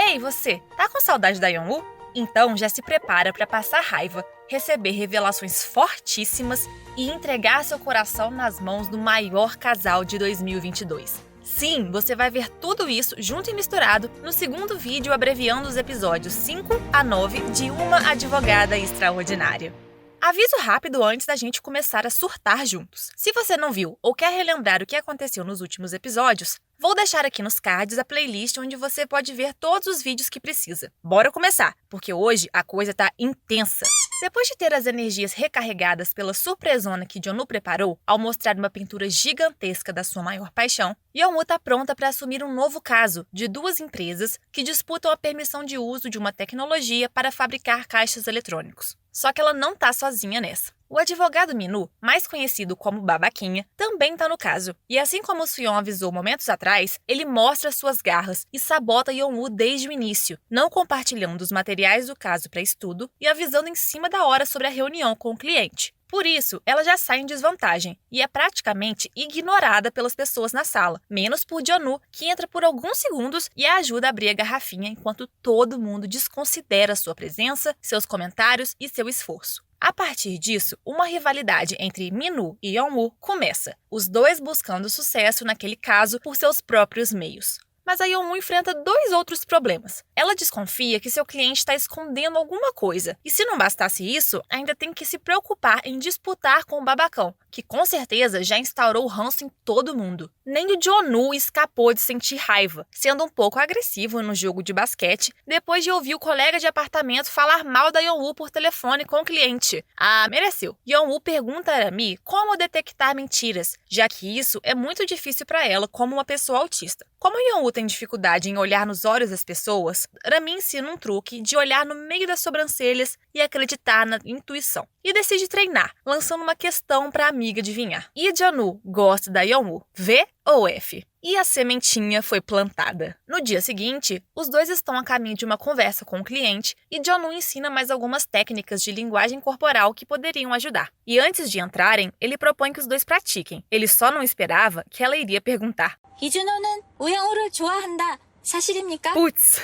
Ei, você, tá com saudade da Yeonwoo? Então já se prepara para passar raiva, receber revelações fortíssimas e entregar seu coração nas mãos do maior casal de 2022. Sim, você vai ver tudo isso junto e misturado no segundo vídeo abreviando os episódios 5 a 9 de Uma Advogada Extraordinária. Aviso rápido antes da gente começar a surtar juntos. Se você não viu ou quer relembrar o que aconteceu nos últimos episódios, vou deixar aqui nos cards a playlist onde você pode ver todos os vídeos que precisa. Bora começar, porque hoje a coisa tá intensa. Depois de ter as energias recarregadas pela surpresona que Jeonwoo preparou ao mostrar uma pintura gigantesca da sua maior paixão, Yeonwoo tá pronta para assumir um novo caso de duas empresas que disputam a permissão de uso de uma tecnologia para fabricar caixas eletrônicos. Só que ela não tá sozinha nessa. O advogado Min-woo, mais conhecido como Babaquinha, também tá no caso. E assim como Soo-yeon avisou momentos atrás, ele mostra suas garras e sabota Yeonwoo desde o início, não compartilhando os materiais do caso para estudo e avisando em cima da hora sobre a reunião com o cliente. Por isso, ela já sai em desvantagem e é praticamente ignorada pelas pessoas na sala, menos por Jeonwoo, que entra por alguns segundos e a ajuda a abrir a garrafinha enquanto todo mundo desconsidera sua presença, seus comentários e seu esforço. A partir disso, uma rivalidade entre Min-woo e Yeonwoo começa, os dois buscando sucesso naquele caso por seus próprios meios. Mas a Yeonwoo enfrenta dois outros problemas. Ela desconfia que seu cliente está escondendo alguma coisa, e se não bastasse isso, ainda tem que se preocupar em disputar com o babacão, que com certeza já instaurou o ranço em todo mundo. Nem o Jeonwoo escapou de sentir raiva, sendo um pouco agressivo no jogo de basquete, depois de ouvir o colega de apartamento falar mal da Yeonwoo por telefone com o cliente. Ah, mereceu. Yeonwoo pergunta a Rami como detectar mentiras, já que isso é muito difícil para ela como uma pessoa autista. Como Yeonwoo tem dificuldade em olhar nos olhos das pessoas, Rami ensina um truque de olhar no meio das sobrancelhas e acreditar na intuição. E decide treinar, lançando uma questão para a amiga adivinhar. E Jeonwoo gosta da Yeonwoo? V ou F? E a sementinha foi plantada. No dia seguinte, os dois estão a caminho de uma conversa com o cliente e Jeonwoo ensina mais algumas técnicas de linguagem corporal que poderiam ajudar. E antes de entrarem, ele propõe que os dois pratiquem. Ele só não esperava que ela iria perguntar. 이준호는 우영우를 좋아한다. 사실입니까? Putz!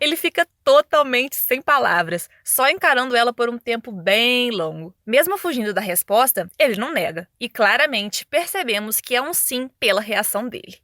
Ele fica totalmente sem palavras, só encarando ela por um tempo bem longo. Mesmo fugindo da resposta, ele não nega. E claramente percebemos que é um sim pela reação dele.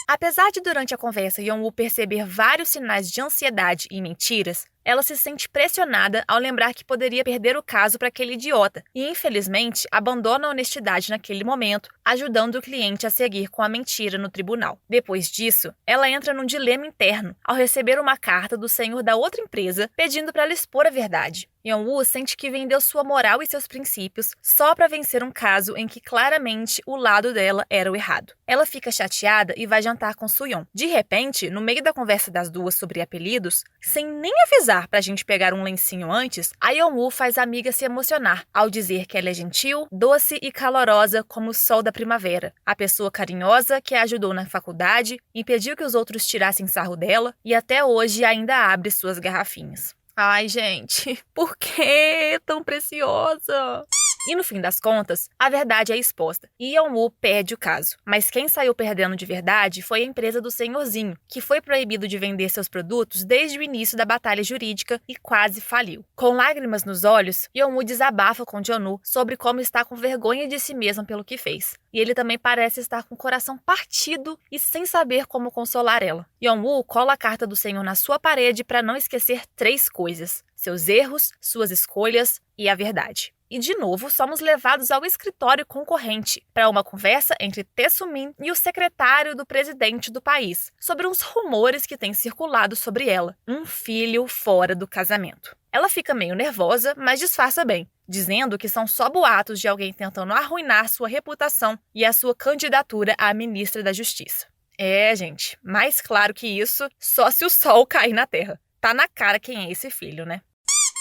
Apesar de durante a conversa Yeonwoo perceber vários sinais de ansiedade e mentiras, ela se sente pressionada ao lembrar que poderia perder o caso para aquele idiota e, infelizmente, abandona a honestidade naquele momento, ajudando o cliente a seguir com a mentira no tribunal. Depois disso, ela entra num dilema interno ao receber uma carta do senhor da outra empresa pedindo para ela expor a verdade. Yeonwoo sente que vendeu sua moral e seus princípios só para vencer um caso em que claramente o lado dela era o errado. Ela fica chateada e vai jantar com Soo-yeon. De repente, no meio da conversa das duas sobre apelidos, sem nem avisar pra gente pegar um lencinho antes, a Yeonwoo faz a amiga se emocionar ao dizer que ela é gentil, doce e calorosa como o sol da primavera, a pessoa carinhosa que a ajudou na faculdade, impediu que os outros tirassem sarro dela e até hoje ainda abre suas garrafinhas. Ai, gente, por que tão preciosa? E no fim das contas, a verdade é exposta e Yeonwoo perde o caso. Mas quem saiu perdendo de verdade foi a empresa do senhorzinho, que foi proibido de vender seus produtos desde o início da batalha jurídica e quase faliu. Com lágrimas nos olhos, Yeonwoo desabafa com Jeonwoo sobre como está com vergonha de si mesmo pelo que fez. E ele também parece estar com o coração partido e sem saber como consolar ela. Yeonwoo cola a carta do senhor na sua parede para não esquecer 3 coisas: seus erros, suas escolhas e a verdade. E de novo, somos levados ao escritório concorrente para uma conversa entre Tae Soo-min e o secretário do presidente do país sobre uns rumores que têm circulado sobre ela, um filho fora do casamento. Ela fica meio nervosa, mas disfarça bem, dizendo que são só boatos de alguém tentando arruinar sua reputação e a sua candidatura à ministra da Justiça. É, gente, mais claro que isso, só se o sol cair na terra. Tá na cara quem é esse filho, né?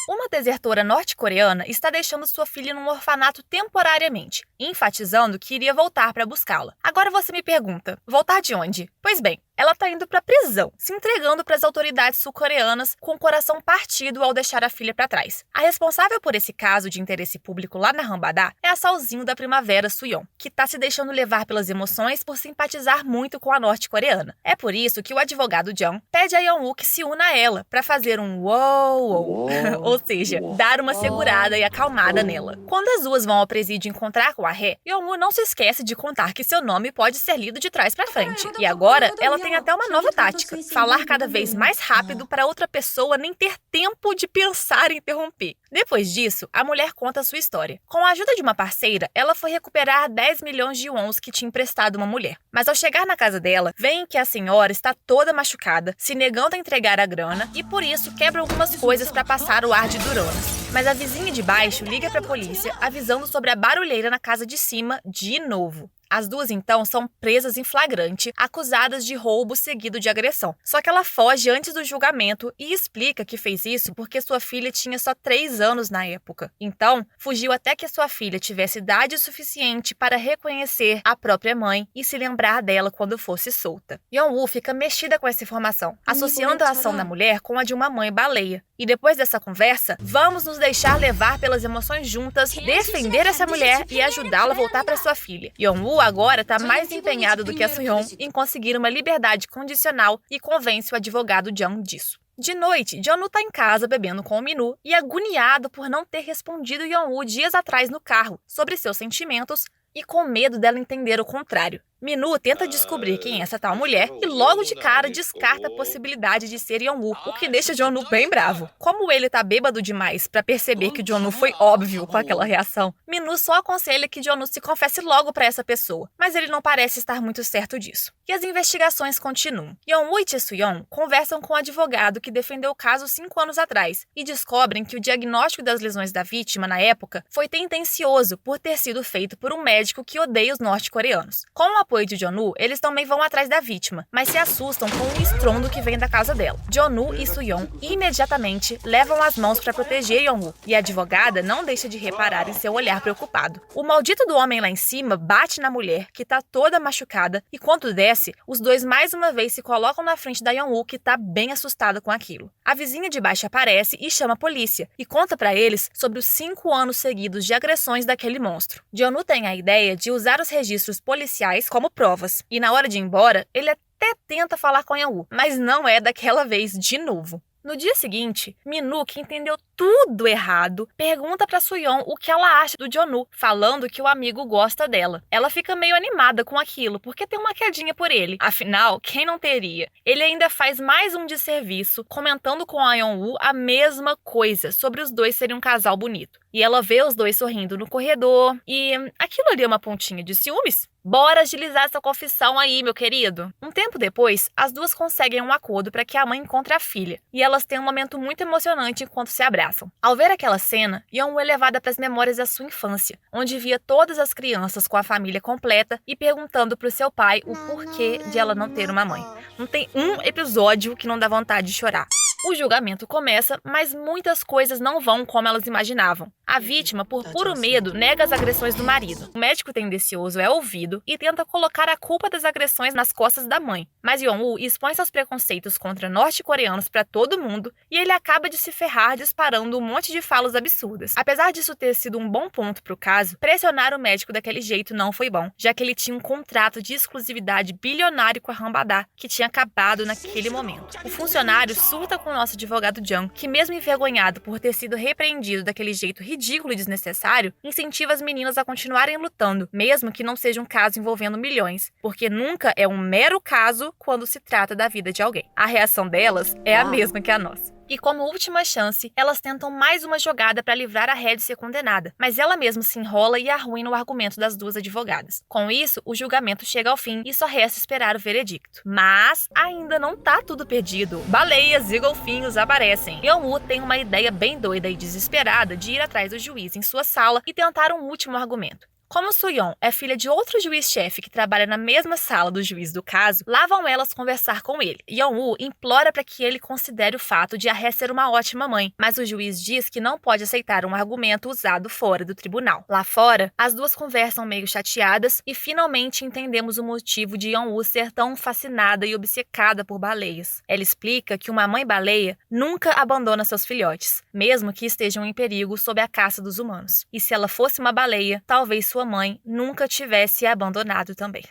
Uma desertora norte-coreana está deixando sua filha num orfanato temporariamente, enfatizando que iria voltar para buscá-la. Agora você me pergunta, voltar de onde? Pois bem, ela tá indo pra prisão, se entregando para as autoridades sul-coreanas com o coração partido ao deixar a filha para trás. A responsável por esse caso de interesse público lá na Hwambada é a Solzinho da Primavera, Suyeon, que tá se deixando levar pelas emoções por simpatizar muito com a norte-coreana. É por isso que o advogado Jung pede a Yeon-woo que se una a ela para fazer um uou, ou seja, dar uma segurada e acalmada nela. Quando as duas vão ao presídio encontrar com a Ré, Yeon-woo não se esquece de contar que seu nome pode ser lido de trás para frente. E agora ela tem até uma nova tática: falar cada vez mais rápido para outra pessoa nem ter tempo de pensar em interromper. Depois disso, a mulher conta a sua história. Com a ajuda de uma parceira, ela foi recuperar 10 milhões de wons que tinha emprestado uma mulher. Mas ao chegar na casa dela, veem que a senhora está toda machucada, se negando a entregar a grana e por isso quebra algumas coisas para passar o ar de duronas. Mas a vizinha de baixo liga para a polícia, avisando sobre a barulheira na casa de cima de novo. As duas, então, são presas em flagrante, acusadas de roubo seguido de agressão. Só que ela foge antes do julgamento e explica que fez isso porque sua filha tinha só 3 anos na época. Então, fugiu até que sua filha tivesse idade suficiente para reconhecer a própria mãe e se lembrar dela quando fosse solta. Yeon-woo fica mexida com essa informação, associando a ação da mulher com a de uma mãe baleia. E depois dessa conversa, vamos nos deixar levar pelas emoções juntas, defender essa mulher e ajudá-la a voltar para sua filha. Yeon-woo agora está mais empenhado do que a Suyeon em conseguir uma liberdade condicional e convence o advogado Jung disso. De noite, Jeonu está em casa bebendo com o Min-woo e agoniado por não ter respondido Yeon-woo dias atrás no carro sobre seus sentimentos e com medo dela entender o contrário. Min-woo tenta descobrir quem é essa tal mulher e logo de cara descarta a possibilidade de ser Yeon-woo, o que deixa Jeonu bem bravo. Como ele tá bêbado demais para perceber que Jeonu foi óbvio com aquela reação, Min-woo só aconselha que Jeonu se confesse logo para essa pessoa, mas ele não parece estar muito certo disso. E as investigações continuam. Yeon-woo e Chae-suyeon conversam com o advogado que defendeu o caso 5 anos atrás e descobrem que o diagnóstico das lesões da vítima na época foi tendencioso por ter sido feito por um médico que odeia os norte-coreanos. Com o apoio de Jeonu, eles também vão atrás da vítima, mas se assustam com o estrondo que vem da casa dela. Jeonu e Suyeon imediatamente levam as mãos para proteger Yeon-woo, e a advogada não deixa de reparar em seu olhar preocupado. O maldito do homem lá em cima bate na mulher, que tá toda machucada, e quando desce, os dois mais uma vez se colocam na frente da Yeon-woo, que tá bem assustada com aquilo. A vizinha de baixo aparece e chama a polícia, e conta para eles sobre os 5 anos seguidos de agressões daquele monstro. Jeonu tem a ideia de usar os registros policiais como provas, e na hora de ir embora, ele até tenta falar com Yeon-woo, mas não é daquela vez de novo. No dia seguinte, Min-woo, que entendeu tudo errado, pergunta pra Suyeon o que ela acha do Jeonu, falando que o amigo gosta dela. Ela fica meio animada com aquilo, porque tem uma quedinha por ele. Afinal, quem não teria? Ele ainda faz mais um desserviço, comentando com a Yeon-woo a mesma coisa, sobre os dois serem um casal bonito. E ela vê os dois sorrindo no corredor, e aquilo ali é uma pontinha de ciúmes? Bora agilizar essa confissão aí, meu querido. Um tempo depois, as duas conseguem um acordo para que a mãe encontre a filha, e elas têm um momento muito emocionante enquanto se abraçam. Ao ver aquela cena, Yeon-woo é levada para as memórias da sua infância, onde via todas as crianças com a família completa e perguntando pro seu pai o porquê de ela não ter uma mãe. Não tem um episódio que não dá vontade de chorar. O julgamento começa, mas muitas coisas não vão como elas imaginavam. A vítima, por puro medo, nega as agressões do marido. O médico tendencioso é ouvido e tenta colocar a culpa das agressões nas costas da mãe. Mas Yeon-woo expõe seus preconceitos contra norte-coreanos para todo mundo e ele acaba de se ferrar disparando um monte de falas absurdas. Apesar disso ter sido um bom ponto pro caso, pressionar o médico daquele jeito não foi bom, já que ele tinha um contrato de exclusividade bilionário com a Hwambada, que tinha acabado naquele momento. O funcionário surta com o nosso advogado Jung, que mesmo envergonhado por ter sido repreendido daquele jeito ridículo e desnecessário, incentiva as meninas a continuarem lutando, mesmo que não seja um caso envolvendo milhões, porque nunca é um mero caso quando se trata da vida de alguém. A reação delas é a mesma que a nossa. E como última chance, elas tentam mais uma jogada para livrar a Ré de ser condenada, mas ela mesma se enrola e arruina o argumento das duas advogadas. Com isso, o julgamento chega ao fim e só resta esperar o veredicto. Mas ainda não tá tudo perdido. Baleias e golfinhos aparecem. Yeon-woo tem uma ideia bem doida e desesperada de ir atrás do juiz em sua sala e tentar um último argumento. Como Soo-yeon é filha de outro juiz-chefe que trabalha na mesma sala do juiz do caso, lá vão elas conversar com ele. Yeon-woo implora para que ele considere o fato de a Hye ser uma ótima mãe, mas o juiz diz que não pode aceitar um argumento usado fora do tribunal. Lá fora, as duas conversam meio chateadas e finalmente entendemos o motivo de Yeon-woo ser tão fascinada e obcecada por baleias. Ela explica que uma mãe-baleia nunca abandona seus filhotes, mesmo que estejam em perigo sob a caça dos humanos. E se ela fosse uma baleia, talvez sua mãe nunca tivesse abandonado também.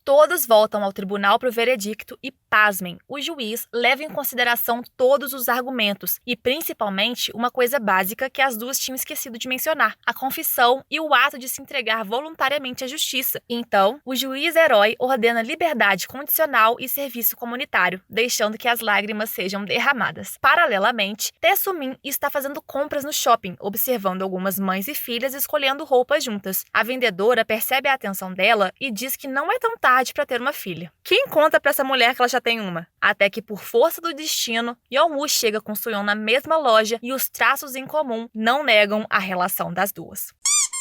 Todos voltam ao tribunal para o veredicto e, pasmem, o juiz leva em consideração todos os argumentos e, principalmente, uma coisa básica que as duas tinham esquecido de mencionar, a confissão e o ato de se entregar voluntariamente à justiça. Então, o juiz herói ordena liberdade condicional e serviço comunitário, deixando que as lágrimas sejam derramadas. Paralelamente, Tae-soo-min está fazendo compras no shopping, observando algumas mães e filhas escolhendo roupas juntas. A vendedora percebe a atenção dela e diz que não é tão tarde para ter uma filha. Quem conta para essa mulher que ela já tem uma? Até que, por força do destino, Yeon-woo chega com Soo-yeon na mesma loja e os traços em comum não negam a relação das duas.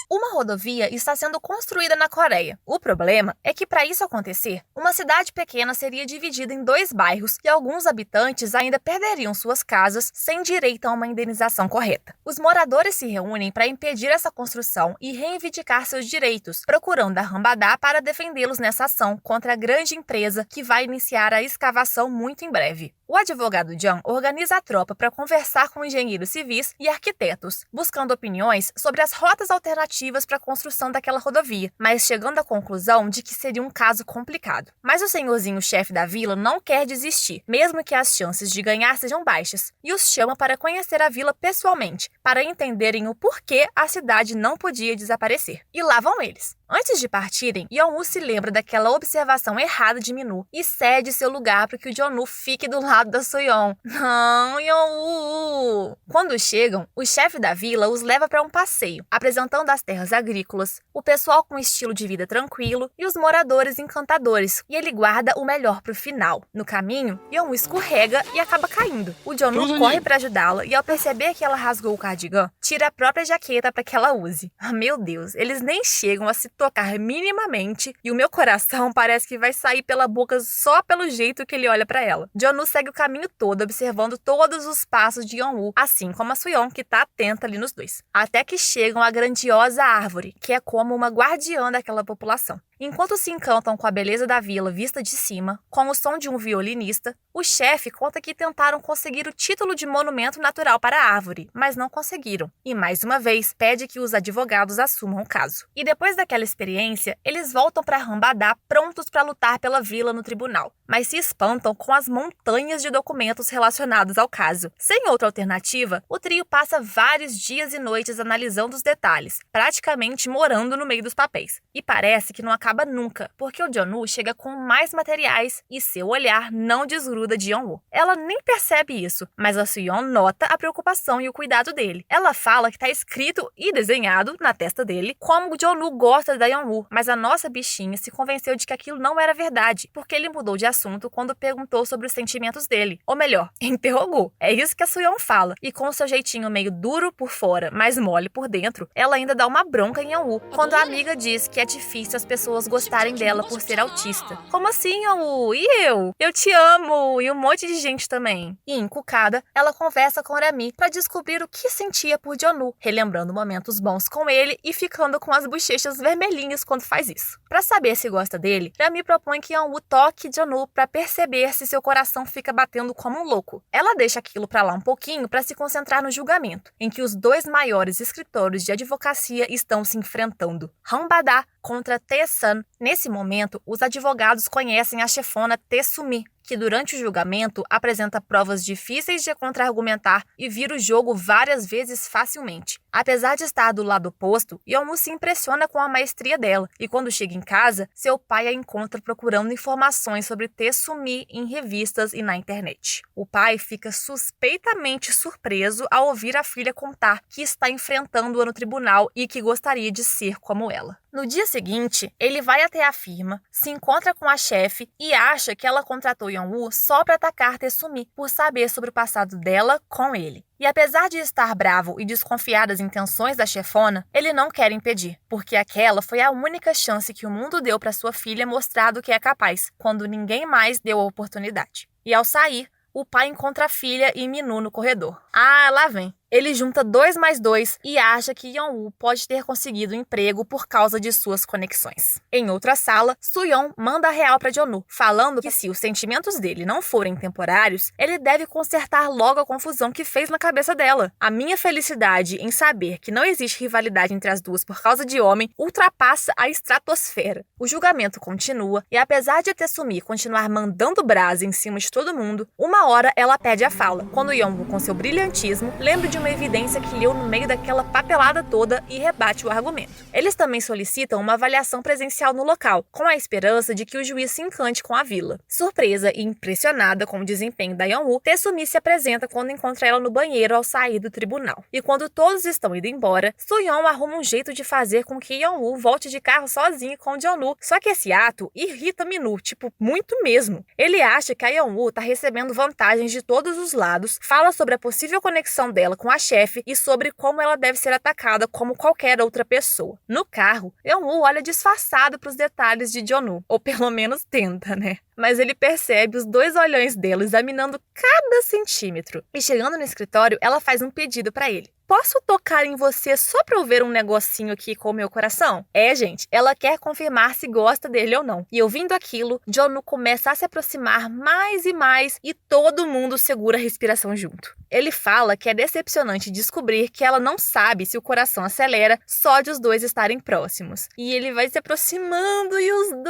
Uma rodovia está sendo construída na Coreia. O problema é que, para isso acontecer, uma cidade pequena seria dividida em 2 bairros e alguns habitantes ainda perderiam suas casas sem direito a uma indenização correta. Os moradores se reúnem para impedir essa construção e reivindicar seus direitos, procurando a Hwambada para defendê-los nessa ação contra a grande empresa que vai iniciar a escavação muito em breve. O advogado Jung organiza a tropa para conversar com engenheiros civis e arquitetos, buscando opiniões sobre as rotas alternativas para a construção daquela rodovia, mas chegando à conclusão de que seria um caso complicado. Mas o senhorzinho chefe da vila não quer desistir, mesmo que as chances de ganhar sejam baixas, e os chama para conhecer a vila pessoalmente, para entenderem o porquê a cidade não podia desaparecer. E lá vão eles. Antes de partirem, Yeon-woo se lembra daquela observação errada de Min-woo e cede seu lugar para que o Jeon-woo fique do lado da Soo-yeon. Não, Yeon-woo! Quando chegam, o chefe da vila os leva para um passeio, apresentando as terras agrícolas, o pessoal com estilo de vida tranquilo e os moradores encantadores, e ele guarda o melhor para o final. No caminho, Yeon-woo escorrega e acaba caindo. O Jeon-woo corre para ajudá-la e, ao perceber que ela rasgou o cardigã, tira a própria jaqueta para que ela use. Meu Deus, eles nem chegam a se tocar minimamente e o meu coração parece que vai sair pela boca só pelo jeito que ele olha pra ela. Jeon-woo segue o caminho todo observando todos os passos de Yeon-woo, assim como a Soo-yeon, que tá atenta ali nos dois. Até que chegam à grandiosa árvore, que é como uma guardiã daquela população. Enquanto se encantam com a beleza da vila vista de cima, com o som de um violinista, o chefe conta que tentaram conseguir o título de monumento natural para a árvore, mas não conseguiram. E mais uma vez pede que os advogados assumam o caso. E depois daquela experiência, eles voltam para Hwambada prontos para lutar pela vila no tribunal, mas se espantam com as montanhas de documentos relacionados ao caso. Sem outra alternativa, o trio passa vários dias e noites analisando os detalhes, praticamente morando no meio dos papéis. E parece que não acaba nunca, porque o Jeon-woo chega com mais materiais e seu olhar não desgruda de Yeon-woo. Ela nem percebe isso, mas a Soo-yeon nota a preocupação e o cuidado dele. Ela fala que está escrito e desenhado na testa dele como o Jeon-woo gosta da Yeon-woo, mas a nossa bichinha se convenceu de que aquilo não era verdade, porque ele mudou de assunto quando perguntou sobre os sentimentos dele. Ou melhor, interrogou. É isso que a Soo-yeon fala. E com seu jeitinho meio duro por fora, mas mole por dentro, ela ainda dá uma bronca em Yeon-woo, quando a amiga diz que é difícil as pessoas gostarem dela por ser autista. Como assim, Yeon-woo? E eu? Eu te amo! E um monte de gente também. E encucada, ela conversa com Rami para descobrir o que sentia por Jeon-woo, relembrando momentos bons com ele e ficando com as bochechas vermelhinhas quando faz isso. Para saber se gosta dele, Rami propõe que Yeon-woo toque Jeon-woo para perceber se seu coração fica batendo como um louco. Ela deixa aquilo para lá um pouquinho para se concentrar no julgamento, em que os 2 maiores escritórios de advocacia estão se enfrentando. Hwambada contra Tae-sun. Nesse momento, os advogados conhecem a chefona Tae-soo-mi, que durante o julgamento apresenta provas difíceis de contra-argumentar e vira o jogo várias vezes facilmente. Apesar de estar do lado oposto, Yeon-woo se impressiona com a maestria dela, e quando chega em casa, seu pai a encontra procurando informações sobre Tae-soo-mi em revistas e na internet. O pai fica suspeitamente surpreso ao ouvir a filha contar que está enfrentando-a no tribunal e que gostaria de ser como ela. No dia seguinte, ele vai até a firma, se encontra com a chefe e acha que ela contratou Yeon-woo só para atacar Tae-sumi por saber sobre o passado dela com ele. E apesar de estar bravo e desconfiar das intenções da chefona, ele não quer impedir, porque aquela foi a única chance que o mundo deu para sua filha mostrar do que é capaz, quando ninguém mais deu a oportunidade. E ao sair, o pai encontra a filha e Min-woo no corredor. Ah, lá vem. Ele junta 2 mais 2 e acha que Yeon-woo pode ter conseguido um emprego por causa de suas conexões. Em outra sala, Soo-yeon manda a real para Jeon-woo, falando que se os sentimentos dele não forem temporários, ele deve consertar logo a confusão que fez na cabeça dela. A minha felicidade em saber que não existe rivalidade entre as duas por causa de homem ultrapassa a estratosfera. O julgamento continua e apesar de Tae-sumi continuar mandando brasa em cima de todo mundo, uma hora ela pede a fala, quando Yeon-woo, com seu brilhantismo, lembra de uma evidência que leu no meio daquela papelada toda e rebate o argumento. Eles também solicitam uma avaliação presencial no local, com a esperança de que o juiz se encante com a vila. Surpresa e impressionada com o desempenho da Yeon-woo, Tae-sumi se apresenta quando encontra ela no banheiro ao sair do tribunal. E quando todos estão indo embora, Soo-yeon arruma um jeito de fazer com que Yeon-woo volte de carro sozinho com Jeon-woo. Só que esse ato irrita Min-woo, muito mesmo. Ele acha que a Yeon-woo tá recebendo vantagens de todos os lados, fala sobre a possível conexão dela com a chefe e sobre como ela deve ser atacada como qualquer outra pessoa. No carro, Yeon-woo olha disfarçado para os detalhes de Jeon-woo, ou pelo menos tenta, né? Mas ele percebe os 2 olhões dela examinando cada centímetro. E chegando no escritório, ela faz um pedido para ele. Posso tocar em você só pra eu ver um negocinho aqui com o meu coração? Gente, ela quer confirmar se gosta dele ou não. E ouvindo aquilo, Jeon-woo começa a se aproximar mais e mais e todo mundo segura a respiração junto. Ele fala que é decepcionante descobrir que ela não sabe se o coração acelera só de os 2 estarem próximos. E ele vai se aproximando e os 2...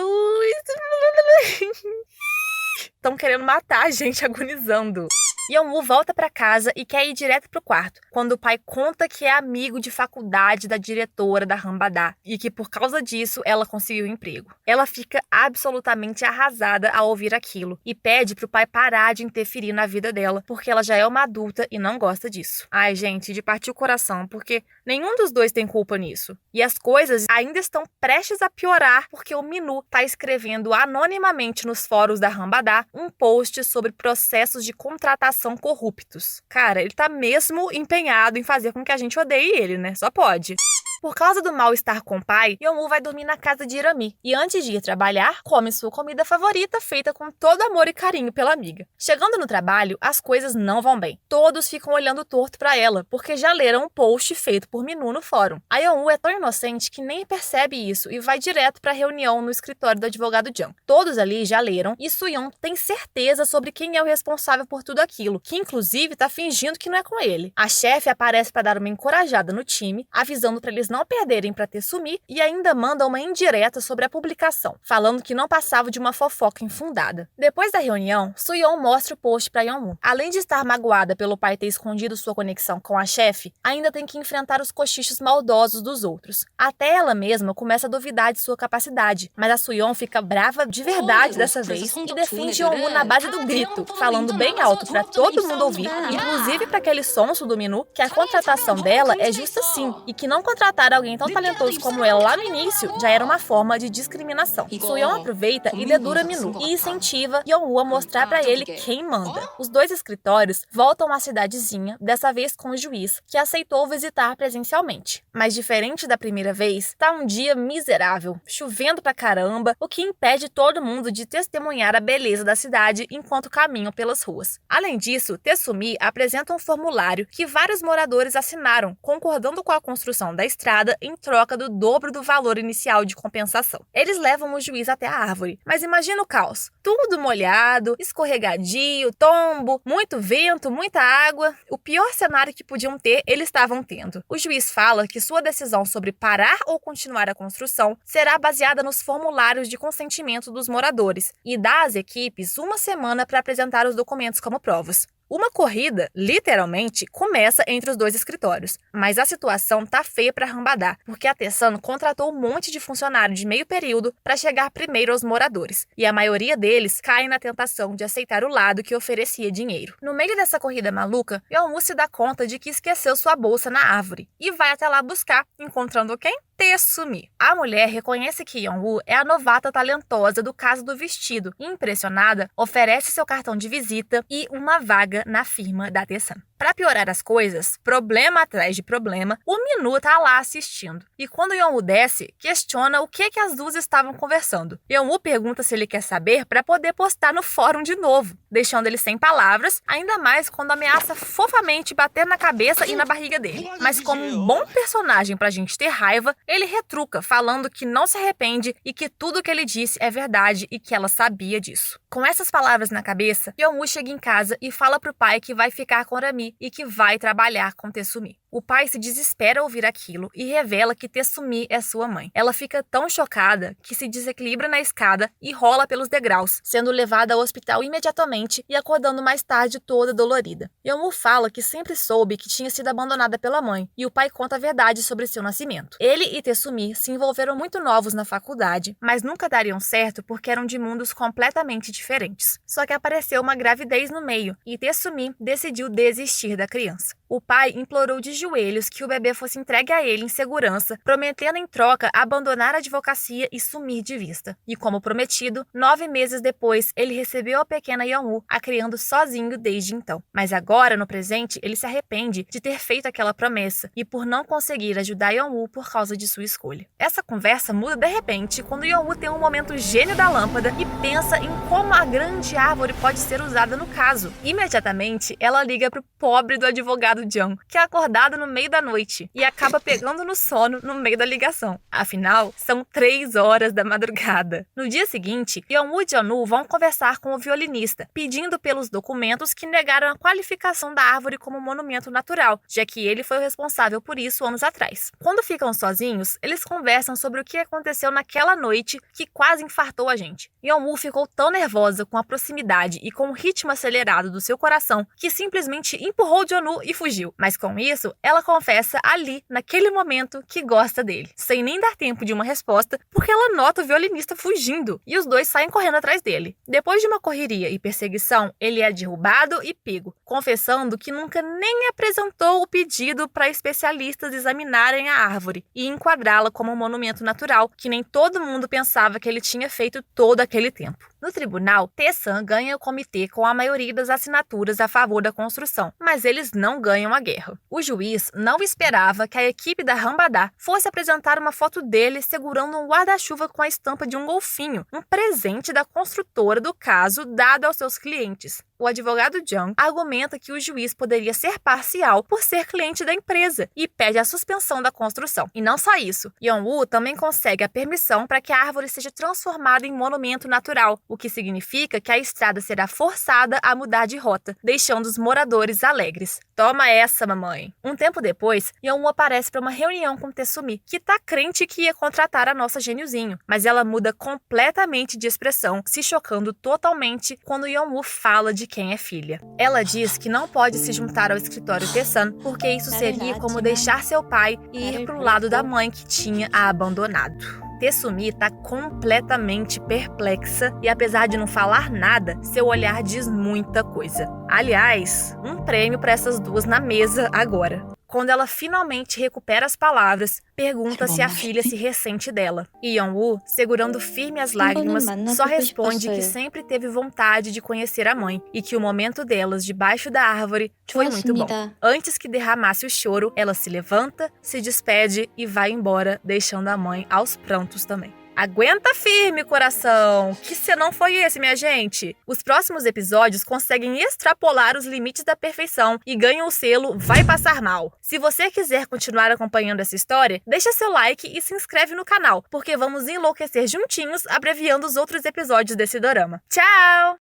estão querendo matar a gente agonizando. Yeon-woo volta para casa e quer ir direto pro quarto, quando o pai conta que é amigo de faculdade da diretora da Hambada e que por causa disso ela conseguiu um emprego. Ela fica absolutamente arrasada ao ouvir aquilo e pede pro pai parar de interferir na vida dela, porque ela já é uma adulta e não gosta disso. Ai, gente, de partir o coração, porque nenhum dos 2 tem culpa nisso. E as coisas ainda estão prestes a piorar porque o Min-woo tá escrevendo anonimamente nos fóruns da Hambada um post sobre processos de contratação corruptos. Cara, ele tá mesmo empenhado em fazer com que a gente odeie ele, né? Só pode. Por causa do mal-estar com o pai, Yeon-woo vai dormir na casa de Irami e antes de ir trabalhar, come sua comida favorita feita com todo amor e carinho pela amiga. Chegando no trabalho, as coisas não vão bem. Todos ficam olhando torto pra ela, porque já leram um post feito por Min-woo no fórum. A Yeon-woo é tão inocente que nem percebe isso e vai direto pra reunião no escritório do advogado Jung. Todos ali já leram e Soo-yeon tem certeza sobre quem é o responsável por tudo aquilo, que inclusive tá fingindo que não é com ele. A chefe aparece pra dar uma encorajada no time, avisando pra eles não perderem para Tae-sumi e ainda manda uma indireta sobre a publicação, falando que não passava de uma fofoca infundada. Depois da reunião, Soo-yeon mostra o post para Yeon-woo. Além de estar magoada pelo pai ter escondido sua conexão com a chefe, ainda tem que enfrentar os cochichos maldosos dos outros. Até ela mesma começa a duvidar de sua capacidade, mas a Soo-yeon fica brava de verdade dessa vez e defende Yeon-woo na base do grito, falando bem alto para todo mundo ouvir, inclusive para aquele sonso do Min-woo, que a contratação dela é justa sim e que não contratar alguém tão talentoso como ela lá no início já era uma forma de discriminação. Soo-yeon aproveita e dedura Min-woo e incentiva Yeon-woo a mostrar pra ele quem manda. Os 2 escritórios voltam à cidadezinha, dessa vez com o juiz, que aceitou visitar presencialmente. Mas diferente da primeira vez, tá um dia miserável, chovendo pra caramba, o que impede todo mundo de testemunhar a beleza da cidade enquanto caminham pelas ruas. Além disso, Tae-sumi apresenta um formulário que vários moradores assinaram, concordando com a construção da estrada em troca do dobro do valor inicial de compensação. Eles levam o juiz até a árvore, mas imagina o caos. Tudo molhado, escorregadio, tombo, muito vento, muita água. O pior cenário que podiam ter, eles estavam tendo. O juiz fala que sua decisão sobre parar ou continuar a construção será baseada nos formulários de consentimento dos moradores e dá às equipes uma semana para apresentar os documentos como provas. Uma corrida, literalmente, começa entre os 2 escritórios, mas a situação tá feia para Hambada, porque a Tae-san contratou um monte de funcionário de meio período para chegar primeiro aos moradores, e a maioria deles cai na tentação de aceitar o lado que oferecia dinheiro. No meio dessa corrida maluca, Yeon-woo se dá conta de que esqueceu sua bolsa na árvore, e vai até lá buscar, encontrando quem? Taesumi. A mulher reconhece que Yeon-woo é a novata talentosa do caso do vestido e, impressionada, oferece seu cartão de visita e uma vaga na firma da Taesan. Para piorar as coisas, problema atrás de problema, o Minu tá lá assistindo. E quando Yeon-woo desce, questiona o que as duas estavam conversando. Yeon-woo pergunta se ele quer saber para poder postar no fórum de novo, deixando ele sem palavras, ainda mais quando ameaça fofamente bater na cabeça e na barriga dele. Mas como um bom personagem pra gente ter raiva, ele retruca, falando que não se arrepende e que tudo que ele disse é verdade e que ela sabia disso. Com essas palavras na cabeça, Yeon-woo chega em casa e fala pro pai que vai ficar com Rami e que vai trabalhar com Taesumi. O pai se desespera ao ouvir aquilo e revela que Taesumi é sua mãe. Ela fica tão chocada que se desequilibra na escada e rola pelos degraus, sendo levada ao hospital imediatamente e acordando mais tarde toda dolorida. Yeon-woo fala que sempre soube que tinha sido abandonada pela mãe e o pai conta a verdade sobre seu nascimento. Ele e Taesumi se envolveram muito novos na faculdade, mas nunca dariam certo porque eram de mundos completamente diferentes. Só que apareceu uma gravidez no meio e Taesumi decidiu desistir da criança. O pai implorou de joelhos que o bebê fosse entregue a ele em segurança, prometendo em troca abandonar a advocacia e sumir de vista. E como prometido, 9 meses depois, ele recebeu a pequena Yeon-woo, a criando sozinho desde então. Mas agora, no presente, ele se arrepende de ter feito aquela promessa e por não conseguir ajudar Yeon-woo por causa de sua escolha. Essa conversa muda de repente quando Yeon-woo tem um momento gênio da lâmpada e pensa em como a grande árvore pode ser usada no caso. Imediatamente, ela liga pro pobre do advogado Jung, que é acordado no meio da noite e acaba pegando no sono no meio da ligação. Afinal, são 3 horas da madrugada. No dia seguinte, Yeon-woo e Jeon-woo vão conversar com o violinista, pedindo pelos documentos que negaram a qualificação da árvore como monumento natural, já que ele foi o responsável por isso anos atrás. Quando ficam sozinhos, eles conversam sobre o que aconteceu naquela noite que quase infartou a gente. Yeon-woo ficou tão nervosa com a proximidade e com o ritmo acelerado do seu coração que simplesmente empurrou Jeon-woo e fugiu. Mas com isso, ela confessa ali, naquele momento, que gosta dele, sem nem dar tempo de uma resposta, porque ela nota o violinista fugindo e os dois saem correndo atrás dele. Depois de uma correria e perseguição, ele é derrubado e pego, confessando que nunca nem apresentou o pedido para especialistas examinarem a árvore e enquadrá-la como um monumento natural, que nem todo mundo pensava que ele tinha feito todo aquele tempo. No tribunal, Taesan ganha o comitê com a maioria das assinaturas a favor da construção, mas eles não ganham a guerra. O juiz não esperava que a equipe da Hambada fosse apresentar uma foto dele segurando um guarda-chuva com a estampa de um golfinho, um presente da construtora do caso dado aos seus clientes. O advogado Jung argumenta que o juiz poderia ser parcial por ser cliente da empresa e pede a suspensão da construção. E não só isso, Yeon-woo também consegue a permissão para que a árvore seja transformada em monumento natural, o que significa que a estrada será forçada a mudar de rota, deixando os moradores alegres. Toma essa, mamãe! Um tempo depois, Yeon-woo aparece para uma reunião com Taesumi, que tá crente que ia contratar a nossa gêniozinho, mas ela muda completamente de expressão, se chocando totalmente quando Yeon-woo fala de quem é filha. Ela diz que não pode se juntar ao escritório Taesan porque isso seria como deixar seu pai e ir pro lado da mãe que tinha a abandonado. Taesumi tá completamente perplexa e apesar de não falar nada, seu olhar diz muita coisa. Aliás, um prêmio para essas duas na mesa agora. Quando ela finalmente recupera as palavras, pergunta se a filha se ressente dela. E Yeon-woo, segurando firme as lágrimas, só responde que sempre teve vontade de conhecer a mãe e que o momento delas debaixo da árvore foi muito bom. Antes que derramasse o choro, ela se levanta, se despede e vai embora, deixando a mãe aos prantos também. Aguenta firme, coração! Que senão foi esse, minha gente? Os próximos episódios conseguem extrapolar os limites da perfeição e ganham o selo Vai Passar Mal. Se você quiser continuar acompanhando essa história, deixa seu like e se inscreve no canal, porque vamos enlouquecer juntinhos abreviando os outros episódios desse dorama. Tchau!